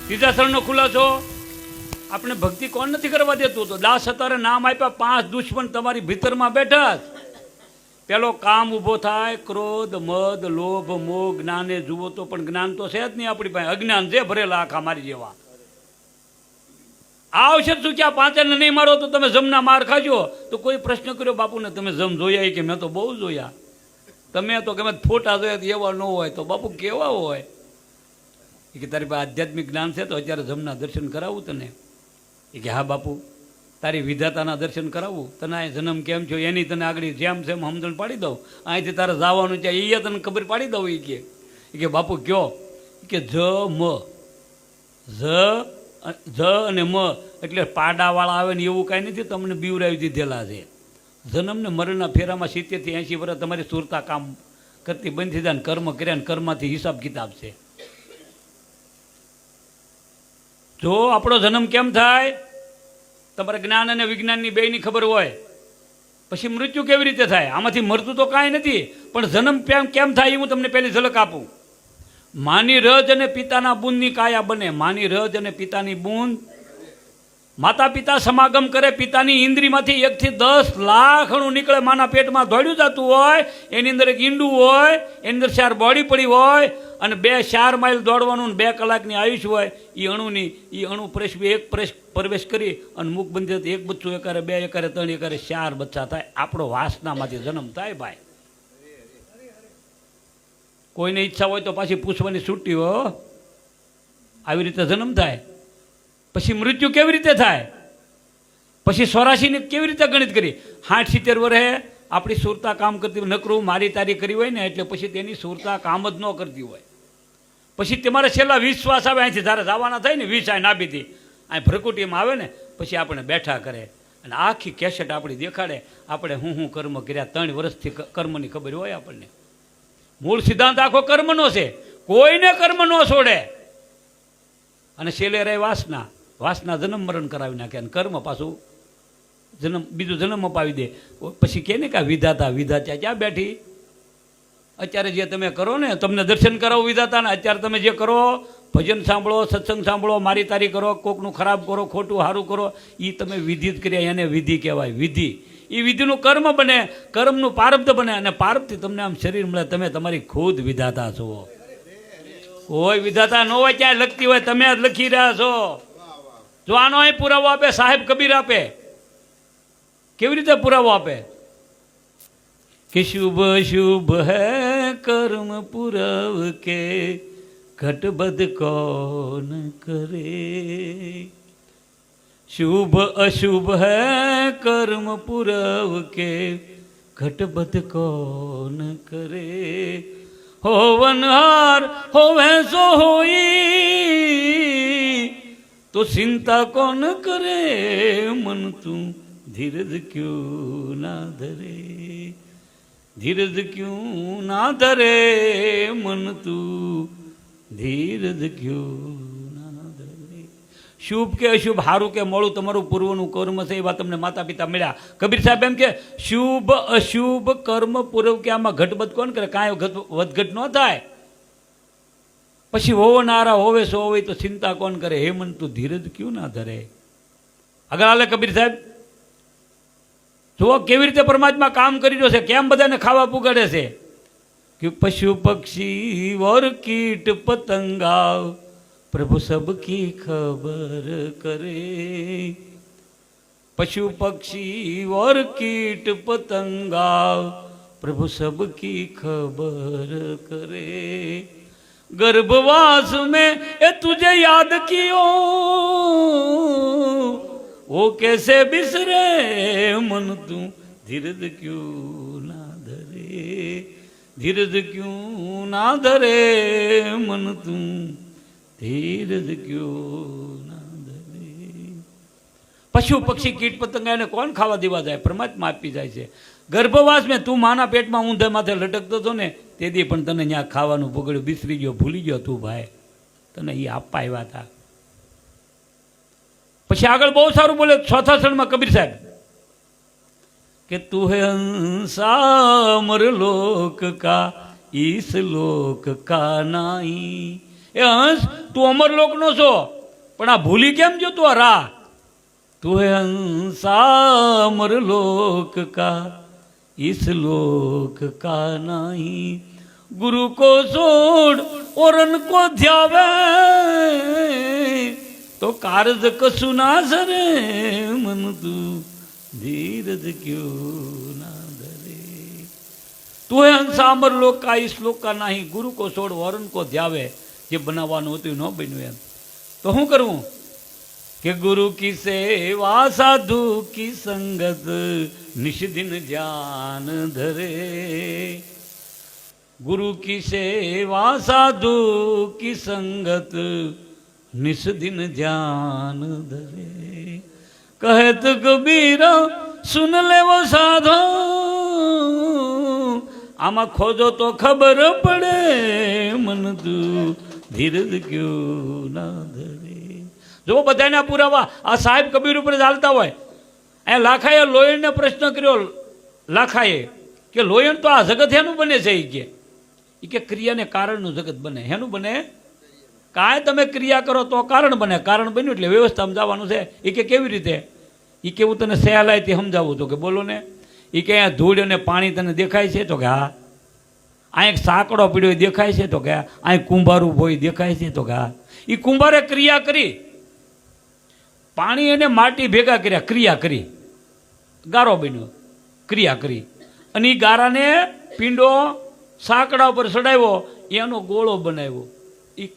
ત્રીજા સ્થળનો ખુલાસો, આપણે ભક્તિ કોણ નથી કરવા દેતું? તો દાસ અત્યારે નામ આપ્યા, 5 દુશ્મન તમારી ભીતરમાં બેઠા. પેલો કામ ઊભો થાય, ક્રોધ, મદ, લોભ, મોહ. જ્ઞાને જુઓ તો પણ જ્ઞાન તો છે જ નહીં આપણી પાસે, અજ્ઞાન છે ભરેલા આખા મારી જેવા. આવશે શું ક્યાં 5 ને નહીં મારો તો તમે જમના માર ખાજો. તો કોઈ પ્રશ્ન કર્યો બાપુને, તમે જમ જોયા? કે મેં તો બહુ જોયા. તમે તો ગમે ફોટા જોયા એવા ન હોય તો બાપુ કેવા હોય? કે તારી પાસે આધ્યાત્મિક જ્ઞાન છે તો અત્યારે જમના દર્શન કરાવું તને? એ કે હા બાપુ, તારી વિધાતાના દર્શન કરાવવું, તને અહીં જન્મ કેમ છો એની તને આગળ જેમ જેમ સમજણ પાડી દઉં, અહીંથી તારે જવાનું છે એ તને ખબર પાડી દઉં. એ કે બાપુ કયો? કે જ અને મ એટલે પાડાવાળા આવે ને એવું કાંઈ નથી, તમને બીવરાવી દીધેલા છે. જન્મ ને મરણના ફેરામાં 70 થી 80 વર્ષ તમારી સુરતા કામ કરતી બંધ થઈ જાય ને કર્મ કર્યા ને કર્મમાંથી હિસાબ કિતાબ છે. જો આપણો જન્મ કેમ થાય તમારે જ્ઞાન અને વિજ્ઞાનની બેયની ખબર હોય, પછી મૃત્યુ કેવી રીતે થાય? આમાંથી મરતું તો કાંઈ નથી, પણ જન્મ કેમ થાય એ હું તમને પહેલી ઝલક આપું. માની રજ અને પિતાના બૂંદની કાયા બને. માની રજ અને પિતાની બૂંદ, માતા પિતા સમાગમ કરે. પિતાની ઇન્દ્રિયમાંથી 1 થી 10 લાખ અણુ નીકળે. માના પેટમાં દોડ્યું જતું હોય, એની અંદર એક ઈંડું હોય, એની અંદર 4 બોડી પડી હોય, અને 4 માઇલ દોડવાનું, 2 કલાકની આયુષ્ય હોય. એ અણુની અણુ પ્રવેશ કરી અને મુખ બંધ થતી 1 બચ્ચું એકારે 2 એકારે 3 એકારે 4 બચ્ચા થાય. આપણો વાસનામાંથી જન્મ થાય ભાઈ. કોઈને ઈચ્છા હોય તો પાછી પૂછવાની છૂટી હો. આવી રીતે જન્મ થાય. પછી મૃત્યુ કેવી રીતે થાય? પછી 84ની કેવી રીતે ગણિત કરી? 60-70 વર્ષે આપણી સુરતા કામ કરતી, નકરું મારી તારી કરી હોય ને એટલે પછી તેની સુરતા કામ જ ન કરતી હોય. પછી તમારે છેલ્લા 20 શ્વાસ આવે, અહીંથી જ્યારે જવાના થાય ને 20 આ નાભીથી અહીં ભ્રકુટીમાં આવે ને પછી આપણે બેઠા કરે અને આખી કેસેટ આપણી દેખાડે. આપણે હું કર્મ કર્યા, 3 વર્ષથી કર્મની ખબર હોય આપણને. મૂળ સિદ્ધાંત આખો કર્મનો છે, કોઈને કર્મ ન છોડે. અને છેલ્લે રહે વાસના. વાસના જન્મ મરણ કરાવી નાખે અને કર્મ પાછું બીજું જન્મ અપાવી દે. પછી કે ને કે વિધાતા ક્યાં બેઠી? અત્યારે જે તમે કરો ને, તમને દર્શન કરાવો વિધાતાને. અત્યારે તમે જે કરો, ભજન સાંભળો, સત્સંગ સાંભળો, મારી તારી કરો, કોકનું ખરાબ કરો, ખોટું સારું કરો, એ તમે વિધિ જ કર્યા, એને વિધિ કહેવાય. વિધિ એ વિધિનું કર્મ બને, કર્મનું પારબ્ધ બને, અને પારબ્ધથી તમને આમ શરીર મળે. તમે તમારી ખુદ વિધાતા છો. કોઈ વિધાતા ન હોય ક્યાંય લખતી હોય, તમે જ લખી રહ્યા છો. જો આનો અહીં પુરાવો આપે સાહેબ કબીર આપે. કેવી રીતે પુરાવો આપે? કે શુભ શુભ હૈ કર્મ પુરવ કે ઘટબદ કોન કરે. શુભ અશુભ હૈ કર્મ પુરવ કે ઘટબદ કોન કરે. હોવનહાર હોવે સો હોઈ તો ચિંતા કોણ કરે. મન તું ધીરજ ક્યું ના ધરે, ધીરજ ક્યું ના ધરે. મન તું ધીરજ ક્યું ના ધરે. શુભ કે અશુભ, સારું કે મોડું, તમારું પૂર્વનું કર્મ છે એવા તમને માતા પિતા મળ્યા. કબીર સાહેબ એમ કે શુભ અશુભ કર્મ પૂર્વ કે આમાં ઘટબધ કોણ કરે? કાંઈ વધઘટ ન થાય. પછી હોવનારા હોવે સો હોય તો ચિંતા કોણ કરે. હે મન તું ધીરજ ક્યું ના ધરે. આગળ હાલે કબીર સાહેબ. જુઓ કેવી રીતે પરમાત્મા કામ કરી રહ્યો છે, કેમ બધાને ખાવા પુગાડે છે. કે પશુ પક્ષી ઓર કીટ પતંગા પ્રભુ સબકી ખબર કરે. પશુ પક્ષી ઓર કીટ પતંગા પ્રભુ સબકી ખબર કરે. गर्भवास में ये तुझे याद कियो वो कैसे बिसरे. मन तू धीरज क्यों ना धरे, धीरज क्यों ना धरे. मन तू धीरज क्यों ना धरे. पशु पक्षी कीट पतंगा ने कौन खावा देवा जाए? परमात्मा आपी जाए છે. ગર્ભવાસ મેં તું માના પેટમાં ઊંધે માથે લટકતો હતો ને તેથી પણ તને ત્યાં ખાવાનું પકડ્યું, બિસરી ગયો, ભૂલી ગયો તું ભાઈ. તને એ આપવા આવ્યા હતા. પછી આગળ બહુ સારું બોલે 4થા સ્થળમાં કબીર સાહેબ કે તું હે હંસા અમર લોક કા ઈસ લોક કા નાઈ. એ હંસ તું અમર લોકનો છો, પણ આ ભૂલી કેમ જતો આ રા તું હે હંસા અમર લોક કા इस लोक का नहीं गुरु को छोड़ औरन को ध्यावे तो कारज कसु ना सरे मन तू धीरज क्यों ना धरे तू है हंसा अमर लोक का इस लोक का नहीं गुरु को छोड़ औरन को ध्यावे જે બનાવવાનું હતું ન બન્યું એમ તો શું કરવું કે ગુરુ કી સેવા સાધુ કી સંગત નિષદિન ધ્યાન ધરે ગુરુ કી સેવા સાધુ કી સંગત નિષદિન ધ્યાન ધરે कहत कबीर सुन ले वो साधो आमा खोजो तो खबर पड़े मन तू धीरज क्यों ना धरे जो बधाना पुरावा आ साहेब कबीर ઉપર ચાલતા હોય એ લાખાએ લોયણને પ્રશ્ન કર્યો લાખાએ કે લોયણ તો આ જગત હેનું બને છે કે ક્રિયાને કારણનું જગત બને હેનું બને કાંઈ તમે ક્રિયા કરો તો કારણ બને કારણ બન્યું એટલે વ્યવસ્થા સમજાવવાનું છે એ કે કેવી રીતે એ કેવું તને સહેલાઈથી સમજાવું તો કે બોલો ને એ કે અહીંયા ધૂળ અને પાણી તને દેખાય છે તો કે હા અહીં સાંકડો પીડ્યો દેખાય છે તો કે અહીં કુંભારું ભોય દેખાય છે તો કે હા એ કુંભારે ક્રિયા કરી પાણી અને માટી ભેગા કર્યા ક્રિયા કરી ગારો બન્યો ક્રિયા કરી અને એ ગારાને પીંડો સાંકડા ઉપર ચડાવ્યો એનો ગોળો બનાવ્યો એ